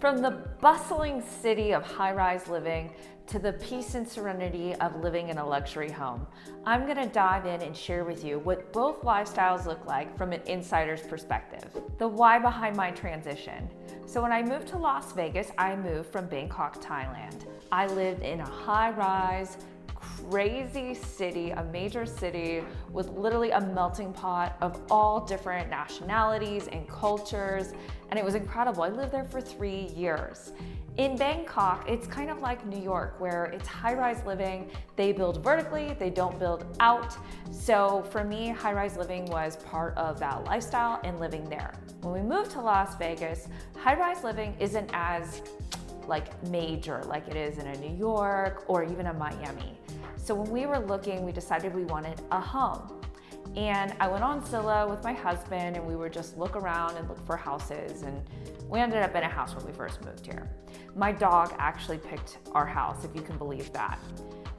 From the bustling city of high-rise living to the peace and serenity of living in a luxury home, I'm gonna dive in and share with you what both lifestyles look like from an insider's perspective. The why behind my transition. So when I moved to Las Vegas, I moved from Bangkok, Thailand. I lived in a high-rise, crazy city, a major city with literally a melting pot of all different nationalities and cultures, and it was incredible. I lived there for 3 years. In Bangkok, it's kind of like New York, where it's high-rise living. They build vertically, they don't build out. So for me, high-rise living was part of that lifestyle and living there. When we moved to Las Vegas, high-rise living isn't as major like it is in a New York or even a Miami. So when we were looking, we decided we wanted a home. And I went on Zillow with my husband and we would just look around and look for houses, and we ended up in a house when we first moved here. My dog actually picked our house, if you can believe that.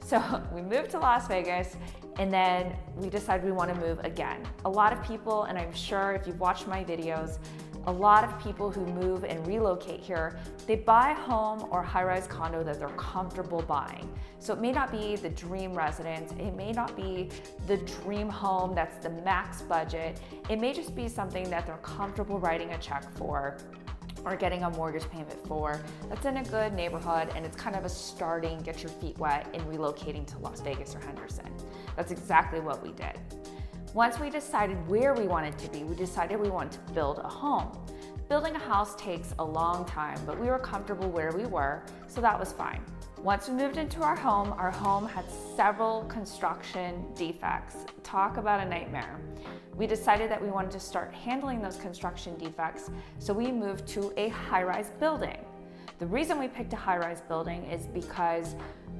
So we moved to Las Vegas and then we decided we want to move again. A lot of people, and I'm sure if you've watched my videos, a lot of people who move and relocate here, they buy a home or high-rise condo that they're comfortable buying. So it may not be the dream residence, it may not be the dream home that's the max budget, it may just be something that they're comfortable writing a check for or getting a mortgage payment for, that's in a good neighborhood, and it's kind of a starting, get your feet wet in relocating to Las Vegas or Henderson. That's exactly what we did. Once we decided where we wanted to be, we decided we wanted to build a home. Building a house takes a long time, but we were comfortable where we were, so that was fine. Once we moved into our home had several construction defects. Talk about a nightmare. We decided that we wanted to start handling those construction defects, so we moved to a high-rise building. The reason we picked a high-rise building is because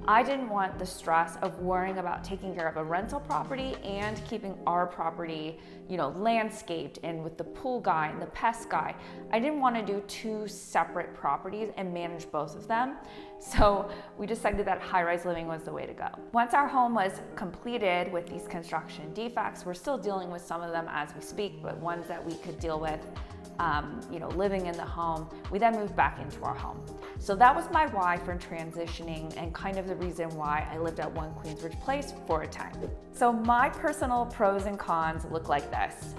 I didn't want the stress of worrying about taking care of a rental property and keeping our property, landscaped and with the pool guy and the pest guy. I didn't want to do 2 separate properties and manage both of them. So we decided that high-rise living was the way to go. Once our home was completed with these construction defects, we're still dealing with some of them as we speak, but ones that we could deal with, living in the home, we then moved back into our home. So that was my why for transitioning and kind of the reason why I lived at One Queensbridge Place for a time. So my personal pros and cons look like this.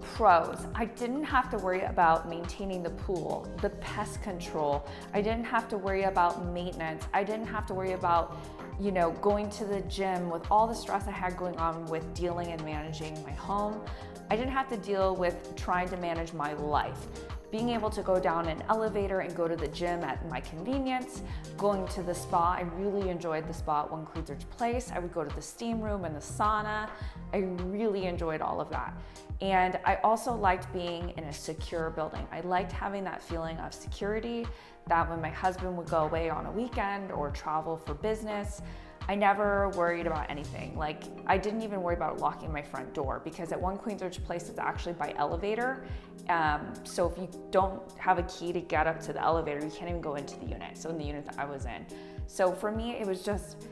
Pros, I didn't have to worry about maintaining the pool, the pest control. I didn't have to worry about maintenance. I didn't have to worry about going to the gym with all the stress I had going on with dealing and managing my home. I didn't have to deal with trying to manage my life. Being able to go down an elevator and go to the gym at my convenience, going to the spa. I really enjoyed the spa at One Queensbridge Place. I would go to the steam room and the sauna. I really enjoyed all of that. And I also liked being in a secure building. I liked having that feeling of security, that when my husband would go away on a weekend or travel for business, I never worried about anything. I didn't even worry about locking my front door, because at One Queensbridge Place, it's actually by elevator. So if you don't have a key to get up to the elevator, you can't even go into the unit. So in the unit that I was in. So for me, it was just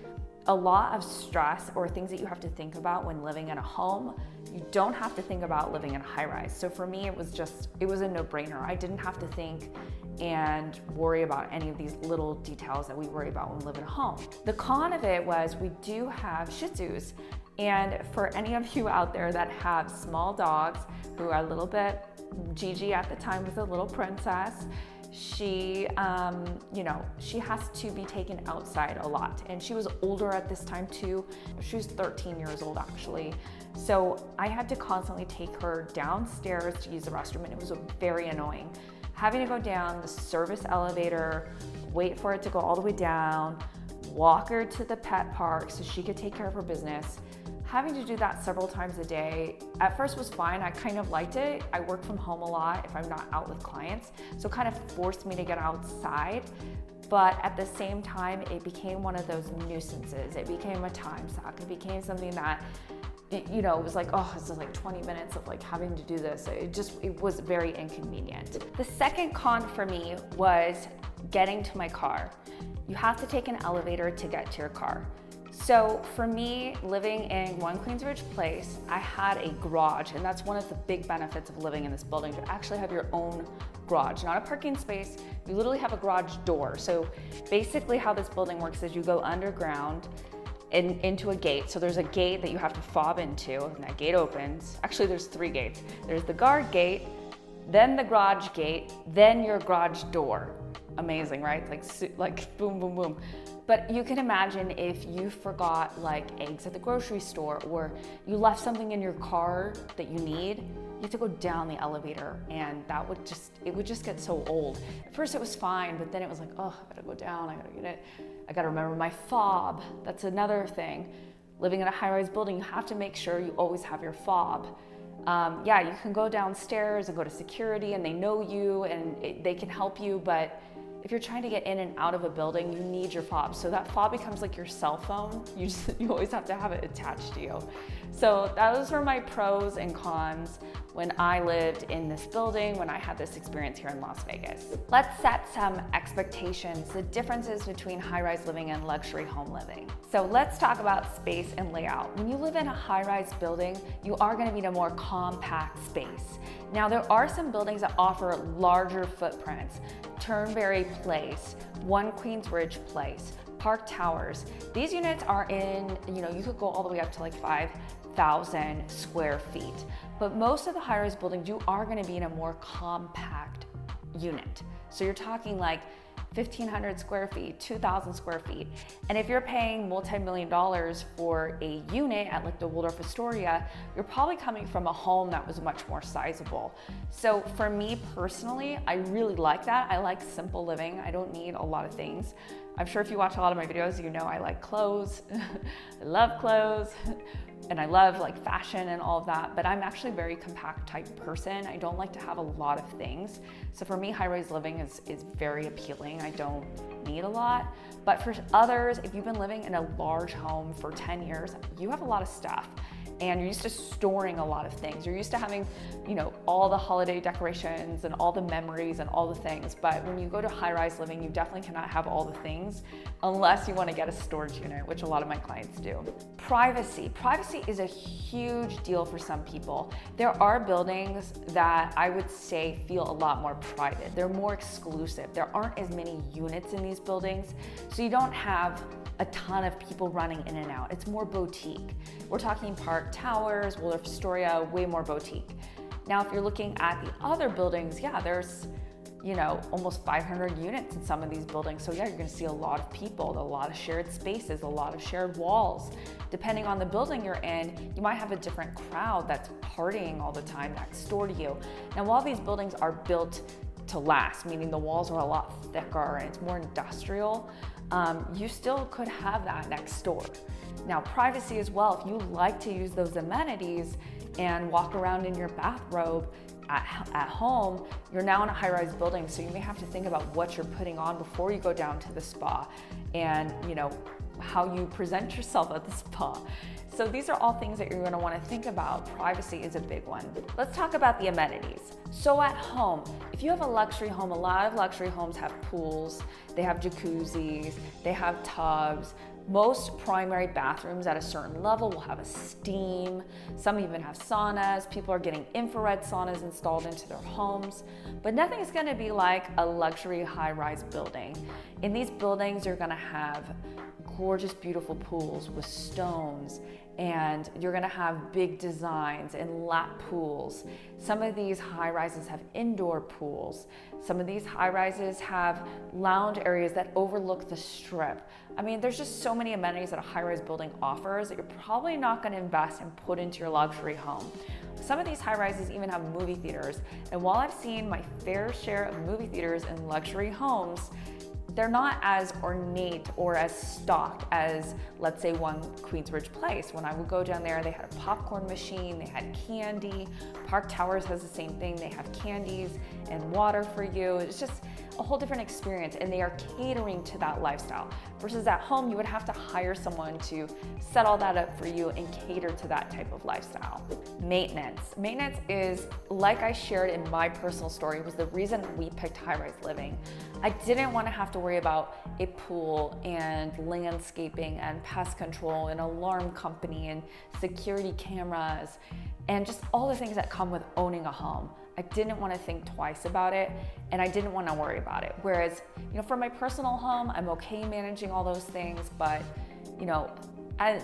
a lot of stress or things that you have to think about when living in a home. You don't have to think about living in a high rise. So for me, it was a no-brainer. I didn't have to think and worry about any of these little details that we worry about when we live in a home. The con of it was we do have Shih Tzus. And for any of you out there that have small dogs who are a little bit, Gigi at the time was a little princess, she has to be taken outside a lot. And she was older at this time too. She was 13 years old actually. So I had to constantly take her downstairs to use the restroom, and it was very annoying. Having to go down the service elevator, wait for it to go all the way down, walk her to the pet park so she could take care of her business. Having to do that several times a day, at first was fine. I kind of liked it. I work from home a lot if I'm not out with clients, so it kind of forced me to get outside. But at the same time, it became one of those nuisances. It became a time suck. It became something that, it was like, oh, this is 20 minutes of having to do this. It was very inconvenient. The second con for me was getting to my car. You have to take an elevator to get to your car. So for me, living in One Queensbridge Place, I had a garage, and that's one of the big benefits of living in this building, to actually have your own garage, not a parking space. You literally have a garage door. So basically how this building works is you go underground and into a gate. So there's a gate that you have to fob into, and that gate opens. Actually, there's 3 gates. There's the guard gate, then the garage gate, then your garage door. Amazing, right? Like boom, boom, boom. But you can imagine if you forgot like eggs at the grocery store, or you left something in your car that you need, you have to go down the elevator, and it would just get so old. At first it was fine, but then it was like, oh, I gotta go down, I gotta get it. I gotta remember my fob. That's another thing. Living in a high-rise building, you have to make sure you always have your fob. Yeah, you can go downstairs and go to security and they know you and they can help you, but if you're trying to get in and out of a building, you need your fob. So that fob becomes like your cell phone. You always have to have it attached to you. So those were my pros and cons when I lived in this building, when I had this experience here in Las Vegas. Let's set some expectations, the differences between high-rise living and luxury home living. So let's talk about space and layout. When you live in a high-rise building, you are gonna need a more compact space. Now, there are some buildings that offer larger footprints. Turnberry Place, One Queensbridge Place, Park Towers. These units are in, you could go all the way up to like 5,000 square feet. But most of the high-rise buildings, you are gonna be in a more compact unit. So you're talking like 1,500 square feet, 2,000 square feet. And if you're paying multi-million dollars for a unit at like the Waldorf Astoria, you're probably coming from a home that was much more sizable. So for me personally, I really like that. I like simple living. I don't need a lot of things. I'm sure if you watch a lot of my videos, you know I like clothes. I love clothes. And I love like fashion and all of that, but I'm actually a very compact type person. I don't like to have a lot of things. So for me, high-rise living is very appealing. I don't need a lot. But for others, if you've been living in a large home for 10 years, you have a lot of stuff. And you're used to storing a lot of things. You're used to having, all the holiday decorations and all the memories and all the things. But when you go to high-rise living, you definitely cannot have all the things unless you want to get a storage unit, which a lot of my clients do. Privacy. Privacy is a huge deal for some people. There are buildings that I would say feel a lot more private. They're more exclusive. There aren't as many units in these buildings, so you don't have a ton of people running in and out. It's more boutique. We're talking Park Towers, Waldorf Astoria, way more boutique. Now, if you're looking at the other buildings, yeah, there's, almost 500 units in some of these buildings. So yeah, you're gonna see a lot of people, a lot of shared spaces, a lot of shared walls. Depending on the building you're in, you might have a different crowd that's partying all the time next door to you. Now, while these buildings are built to last, meaning the walls are a lot thicker and it's more industrial, you still could have that next door. Now, privacy as well. If you like to use those amenities and walk around in your bathrobe at home, you're now in a high-rise building, so you may have to think about what you're putting on before you go down to the spa and, how you present yourself at the spa. So these are all things that you're gonna wanna think about. Privacy is a big one. Let's talk about the amenities. So at home, if you have a luxury home, a lot of luxury homes have pools, they have jacuzzis, they have tubs. Most primary bathrooms at a certain level will have a steam. Some even have saunas. People are getting infrared saunas installed into their homes. But nothing is gonna be like a luxury high-rise building. In these buildings, you're gonna have gorgeous, beautiful pools with stones, and you're gonna have big designs and lap pools. Some of these high rises have indoor pools. Some of these high rises have lounge areas that overlook the strip. I mean, there's just so many amenities that a high rise building offers that you're probably not gonna invest and put into your luxury home. Some of these high rises even have movie theaters. And while I've seen my fair share of movie theaters in luxury homes, they're not as ornate or as stocked as, let's say, One Queensbridge Place. When I would go down there, they had a popcorn machine, they had candy. Park Towers has the same thing. They have candies and water for you. It's just a whole different experience, and they are catering to that lifestyle. Versus at home, you would have to hire someone to set all that up for you and cater to that type of lifestyle. Maintenance. Maintenance is, like I shared in my personal story, was the reason we picked high-rise living. I didn't want to have to worry about a pool and landscaping and pest control and alarm company and security cameras and just all the things that come with owning a home. I didn't want to think twice about it, and I didn't want to worry about it. Whereas, for my personal home, I'm okay managing all those things, but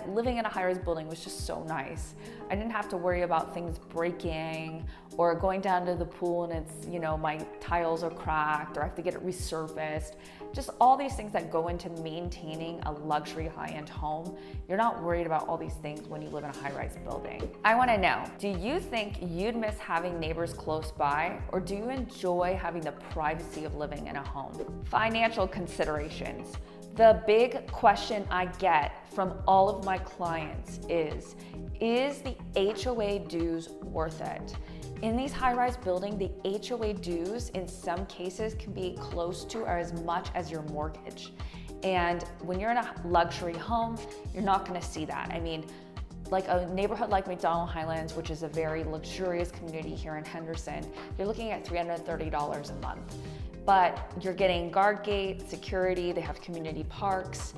living in a high-rise building was just so nice. I didn't have to worry about things breaking or going down to the pool and it's, my tiles are cracked or I have to get it resurfaced. Just all these things that go into maintaining a luxury high-end home. You're not worried about all these things when you live in a high-rise building. I want to know, do you think you'd miss having neighbors close by, or do you enjoy having the privacy of living in a home? Financial considerations. The big question I get from all of my clients is the HOA dues worth it? In these high-rise buildings, the HOA dues in some cases can be close to or as much as your mortgage. And when you're in a luxury home, you're not gonna see that. I mean, like a neighborhood like McDonald Highlands, which is a very luxurious community here in Henderson, you're looking at $330 a month. But you're getting guard gate, security, they have community parks,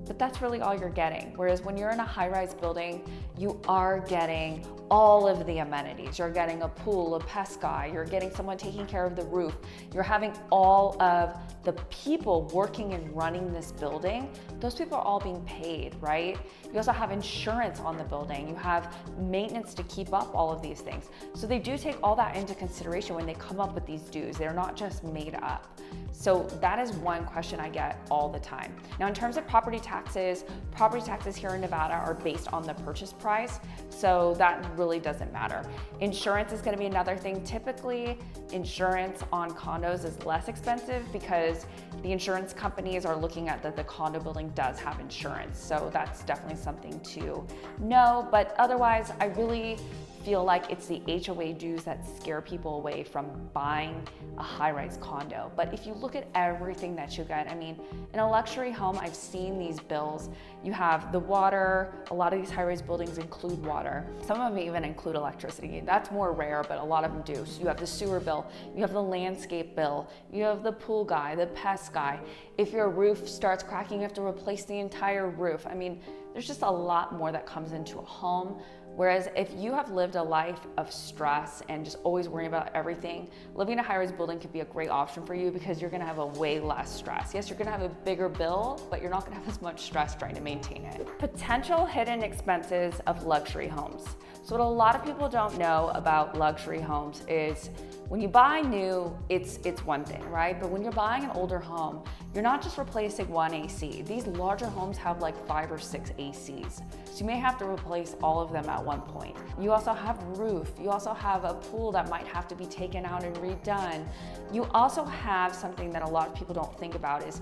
but that's really all you're getting. Whereas when you're in a high-rise building, you are getting all of the amenities. You're getting a pool, a pest guy, you're getting someone taking care of the roof. You're having all of the people working and running this building. Those people are all being paid, right? You also have insurance on the building. You have maintenance to keep up all of these things. So they do take all that into consideration when they come up with these dues. They're not just made up. So that is one question I get all the time. Now, in terms of property taxes here in Nevada are based on the purchase price. So that really doesn't matter. Insurance is going to be another thing. Typically, insurance on condos is less expensive because the insurance companies are looking at that the condo building does have insurance. So that's definitely something to know. But otherwise, I really feel like it's the HOA dues that scare people away from buying a high-rise condo. But if you look at everything that you get, I mean, in a luxury home, I've seen these bills. You have the water, a lot of these high-rise buildings include water. Some of them even include electricity. That's more rare, but a lot of them do. So you have the sewer bill, you have the landscape bill, you have the pool guy, the pest guy. If your roof starts cracking, you have to replace the entire roof. I mean, there's just a lot more that comes into a home. Whereas if you have lived a life of stress and just always worrying about everything, living in a high-rise building could be a great option for you because you're gonna have a way less stress. Yes, you're gonna have a bigger bill, but you're not gonna have as much stress trying to maintain it. Potential hidden expenses of luxury homes. So what a lot of people don't know about luxury homes is when you buy new, it's one thing, right? But when you're buying an older home, you're not just replacing one AC. These larger homes have like 5 or 6 ACs. So you may have to replace all of them at one point. You also have roof. You also have a pool that might have to be taken out and redone. You also have something that a lot of people don't think about is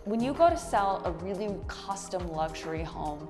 when you go to sell a really custom luxury home,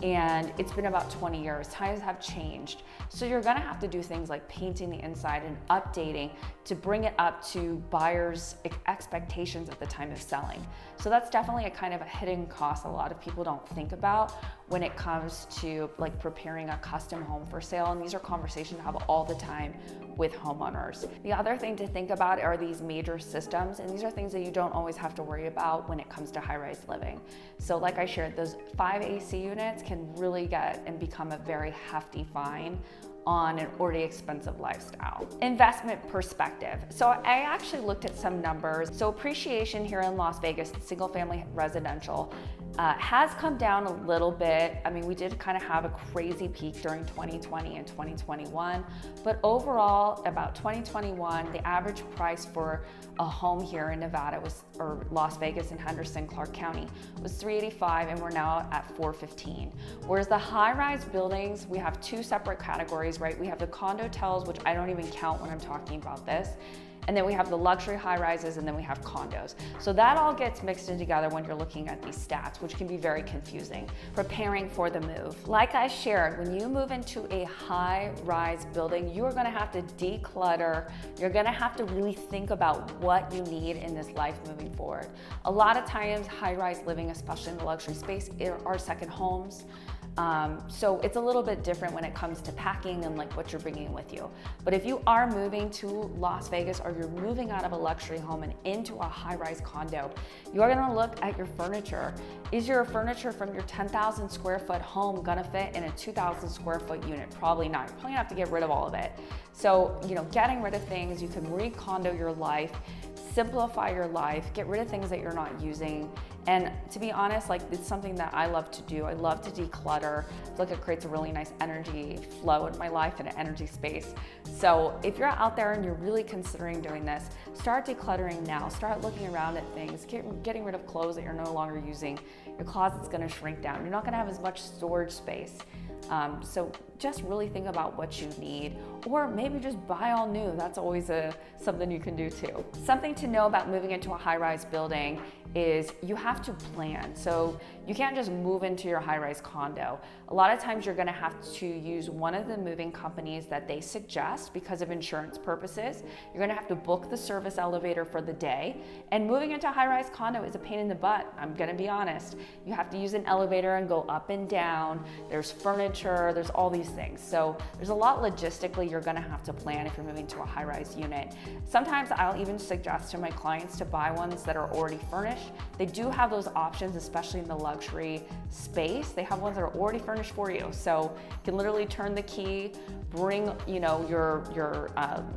and it's been about 20 years, times have changed. So you're gonna have to do things like painting the inside and updating to bring it up to buyers' expectations at the time of selling. So that's definitely a kind of a hidden cost a lot of people don't think about when it comes to like preparing a custom home for sale. And these are conversations I have all the time with homeowners. The other thing to think about are these major systems, and these are things that you don't always have to worry about when it comes to high-rise living. So like I shared, those 5 AC units can really get and become a very hefty fine on an already expensive lifestyle. Investment perspective. So I actually looked at some numbers. So appreciation here in Las Vegas, single family residential, has come down a little bit. I mean, we did kind of have a crazy peak during 2020 and 2021, but overall, about 2021, the average price for a home here in Nevada or Las Vegas and Henderson, Clark County, was $385, and we're now at $415. Whereas the high-rise buildings, we have 2 separate categories, right? We have the condotels, which I don't even count when I'm talking about this. And then we have the luxury high-rises, and then we have condos. So that all gets mixed in together when you're looking at these stats, which can be very confusing. Preparing for the move. Like I shared, when you move into a high-rise building, you are gonna have to declutter. You're gonna have to really think about what you need in this life moving forward. A lot of times, high-rise living, especially in the luxury space, are second homes. So it's a little bit different when it comes to packing and like what you're bringing with you. But if you are moving to Las Vegas or you're moving out of a luxury home and into a high-rise condo, you are gonna look at your furniture. Is your furniture from your 10,000 square foot home gonna fit in a 2,000 square foot unit? Probably not. You're probably gonna have to get rid of all of it. So, getting rid of things, you can re-condo your life, simplify your life, get rid of things that you're not using. And to be honest, like, it's something that I love to do. I love to declutter. I feel like it creates a really nice energy flow in my life and an energy space. So if you're out there and you're really considering doing this, start decluttering now. Start looking around at things, getting rid of clothes that you're no longer using. Your closet's gonna shrink down. You're not gonna have as much storage space. So just really think about what you need, or maybe just buy all new. That's always something you can do too. Something to know about moving into a high-rise building is you have to plan. So you can't just move into your high-rise condo. A lot of times you're gonna have to use one of the moving companies that they suggest because of insurance purposes. You're gonna have to book the service elevator for the day. And moving into a high-rise condo is a pain in the butt, I'm gonna be honest. You have to use an elevator and go up and down. There's furniture, there's all these things. So there's a lot logistically you're gonna have to plan if you're moving to a high-rise unit. Sometimes I'll even suggest to my clients to buy ones that are already furnished. They do have those options, especially in the luxury space. They have ones that are already furnished for you. So you can literally turn the key, bring your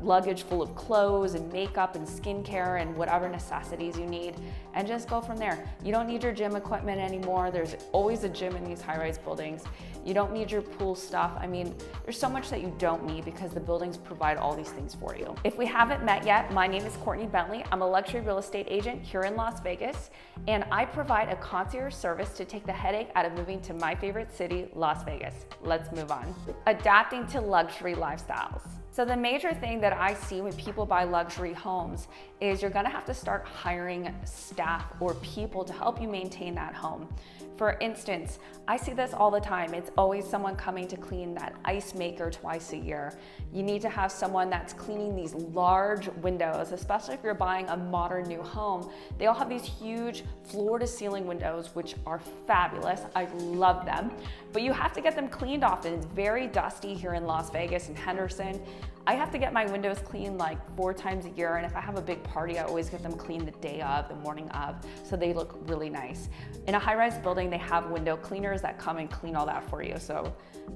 luggage full of clothes and makeup and skincare and whatever necessities you need, and just go from there. You don't need your gym equipment anymore. There's always a gym in these high-rise buildings. You don't need your pool stuff. I mean, there's so much that you don't need because the buildings provide all these things for you. If we haven't met yet, my name is Courtney Bentley. I'm a luxury real estate agent here in Las Vegas, and I provide a concierge service to take the headache out of moving to my favorite city, Las Vegas. Let's move on. Adapting to luxury lifestyles. So the major thing that I see when people buy luxury homes is you're gonna have to start hiring staff or people to help you maintain that home. For instance, I see this all the time. It's always someone coming to clean that ice maker twice a year. You need to have someone that's cleaning these large windows, especially if you're buying a modern new home. They all have these huge floor to ceiling windows, which are fabulous. I love them, but you have to get them cleaned often. It's very dusty here in Las Vegas and Henderson. I have to get my windows cleaned like 4 times a year, and if I have a big party, I always get them cleaned the day of, the morning of, so they look really nice. In a high-rise building, they have window cleaners that come and clean all that for you, so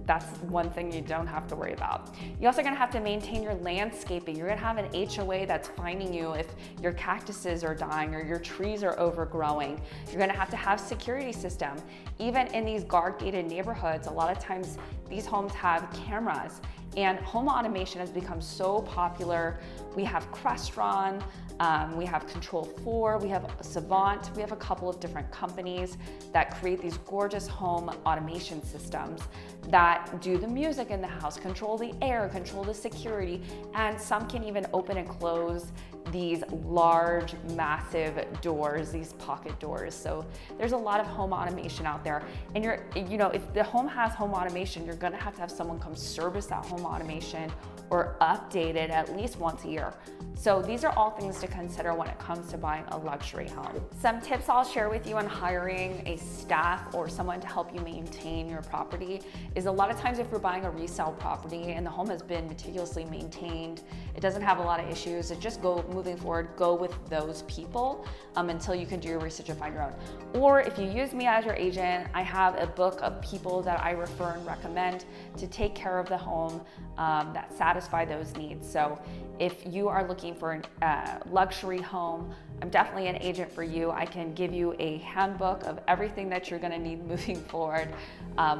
that's one thing you don't have to worry about. You're also gonna have to maintain your landscaping. You're gonna have an HOA that's finding you if your cactuses are dying or your trees are overgrowing. You're gonna have to have security system. Even in these guard-gated neighborhoods, a lot of times these homes have cameras, and home automation has become so popular. We have Crestron, we have Control 4, we have Savant, we have a couple of different companies that create these gorgeous home automation systems that do the music in the house, control the air, control the security, and some can even open and close these large, massive doors, these pocket doors. So there's a lot of home automation out there. And if the home has home automation, you're gonna have to have someone come service that home automation or update it at least once a year. So these are all things to consider when it comes to buying a luxury home. Some tips I'll share with you on hiring a staff or someone to help you maintain your property is a lot of times if you're buying a resale property and the home has been meticulously maintained, it doesn't have a lot of issues, moving forward, go with those people until you can do your research and find your own. Or if you use me as your agent, I have a book of people that I refer and recommend to take care of the home that satisfy those needs. So if you are looking for a luxury home, I'm definitely an agent for you. I can give you a handbook of everything that you're gonna need moving forward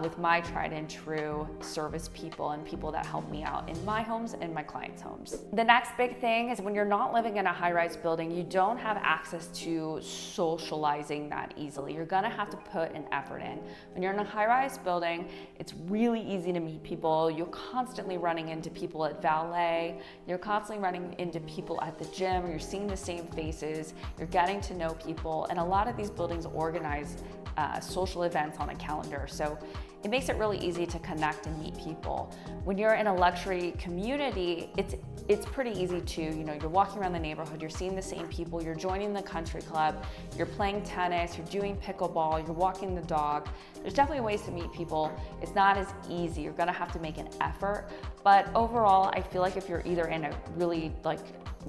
with my tried and true service people and people that help me out in my homes and my clients' homes. The next big thing is when you're not living in a high-rise building, you don't have access to socializing that easily. You're gonna have to put an effort in. When you're in a high-rise building, it's really easy to meet people. You're constantly running into people at valet. You're constantly running into people at the gym. You're seeing the same faces. You're getting to know people. And a lot of these buildings organize social events on a calendar. So it makes it really easy to connect and meet people. When you're in a luxury community, it's pretty easy to, you're walking around the neighborhood, you're seeing the same people, you're joining the country club, you're playing tennis, you're doing pickleball, you're walking the dog. There's definitely ways to meet people. It's not as easy. You're gonna have to make an effort. But overall, I feel like if you're either in a really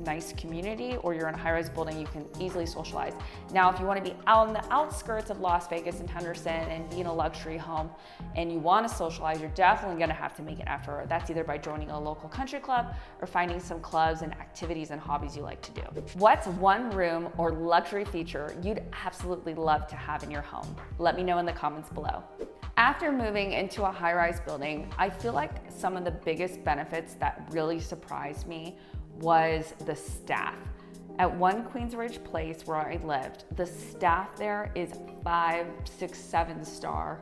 nice community or you're in a high-rise building, you can easily socialize. Now, if you want to be out on the outskirts of Las Vegas and Henderson and be in a luxury home and you want to socialize, you're definitely going to have to make an effort. That's either by joining a local country club or finding some clubs and activities and hobbies you like to do. What's one room or luxury feature you'd absolutely love to have in your home? Let me know in the comments below. After moving into a high-rise building, I feel like some of the biggest benefits that really surprised me was the staff. At one Queensridge place where I lived, the staff there is 5, 6, 7 star.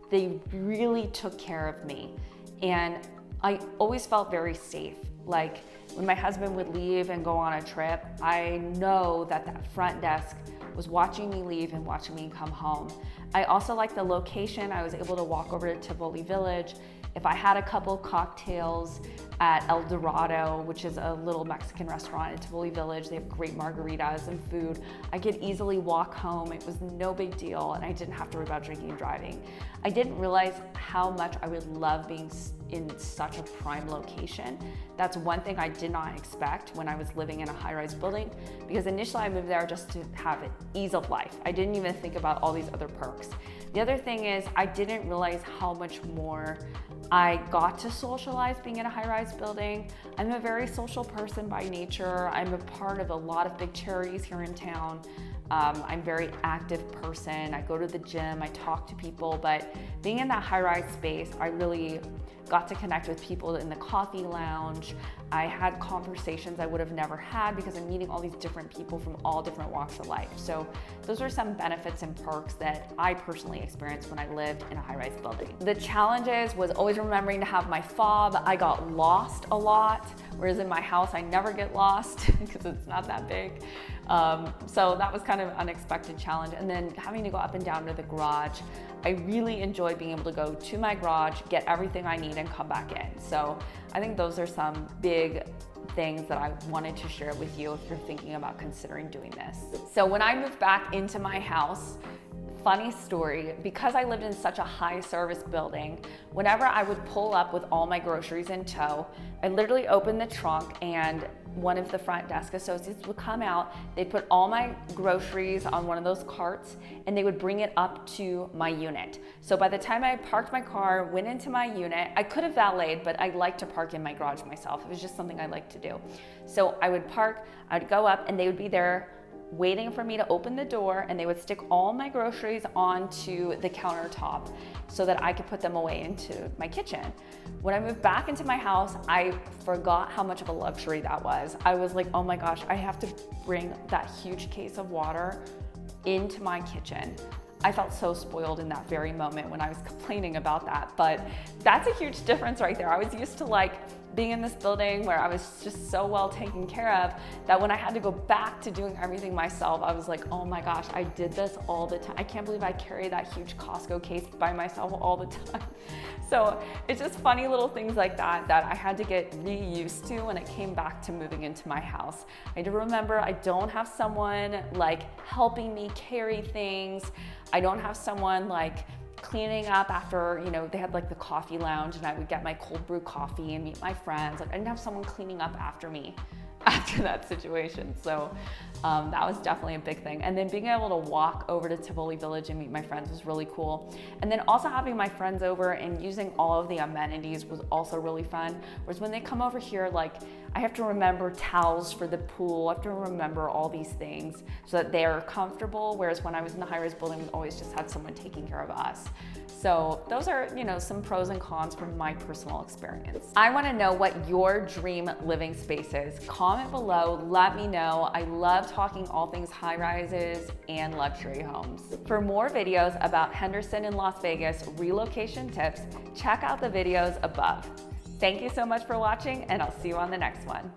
They really took care of me. And I always felt very safe. Like when my husband would leave and go on a trip, I know that front desk was watching me leave and watching me come home. I also like the location. I was able to walk over to Tivoli Village. If I had a couple cocktails at El Dorado, which is a little Mexican restaurant in Tivoli Village, they have great margaritas and food, I could easily walk home. It was no big deal, and I didn't have to worry about drinking and driving. I didn't realize how much I would love being in such a prime location. That's one thing I did not expect when I was living in a high-rise building, because initially I moved there just to have ease of life. I didn't even think about all these other perks. The other thing is I didn't realize how much more I got to socialize being in a high-rise building. I'm a very social person by nature. I'm a part of a lot of big charities here in town. I'm a very active person. I go to the gym, I talk to people, but being in that high-rise space, I really got to connect with people in the coffee lounge. I had conversations I would have never had because I'm meeting all these different people from all different walks of life. So those are some benefits and perks that I personally experienced when I lived in a high-rise building. The challenges was always remembering to have my fob. I got lost a lot, whereas in my house I never get lost because it's not that big. So that was kind of an unexpected challenge. And then having to go up and down to the garage, I really enjoyed being able to go to my garage, get everything I need and come back in. So I think those are some big things that I wanted to share with you if you're thinking about considering doing this. So when I moved back into my house, funny story, because I lived in such a high service building, whenever I would pull up with all my groceries in tow, I literally opened the trunk and one of the front desk associates would come out, they'd put all my groceries on one of those carts and they would bring it up to my unit. So by the time I parked my car, went into my unit, I could have valeted, but I like to park in my garage myself. It was just something I like to do. So I would park, I'd go up and they would be there waiting for me to open the door, and they would stick all my groceries onto the countertop so that I could put them away into my kitchen. When I moved back into my house, I forgot how much of a luxury that was. I was like, oh my gosh, I have to bring that huge case of water into my kitchen. I felt so spoiled in that very moment when I was complaining about that, but that's a huge difference right there. I was used to being in this building where I was just so well taken care of that when I had to go back to doing everything myself, I was like, oh my gosh, I did this all the time. I can't believe I carry that huge Costco case by myself all the time. So it's just funny little things like that I had to get reused to when it came back to moving into my house. I had to remember I don't have someone helping me carry things. I don't have someone cleaning up after, they had the coffee lounge and I would get my cold brew coffee and meet my friends. I didn't have someone cleaning up after me after that situation. So that was definitely a big thing. And then being able to walk over to Tivoli Village and meet my friends was really cool. And then also having my friends over and using all of the amenities was also really fun. Whereas when they come over here, I have to remember towels for the pool. I have to remember all these things so that they're comfortable. Whereas when I was in the high-rise building, we always just had someone taking care of us. So those are, some pros and cons from my personal experience. I want to know what your dream living space is. Comment below, let me know. I love talking all things high-rises and luxury homes. For more videos about Henderson and Las Vegas relocation tips, check out the videos above. Thank you so much for watching, and I'll see you on the next one.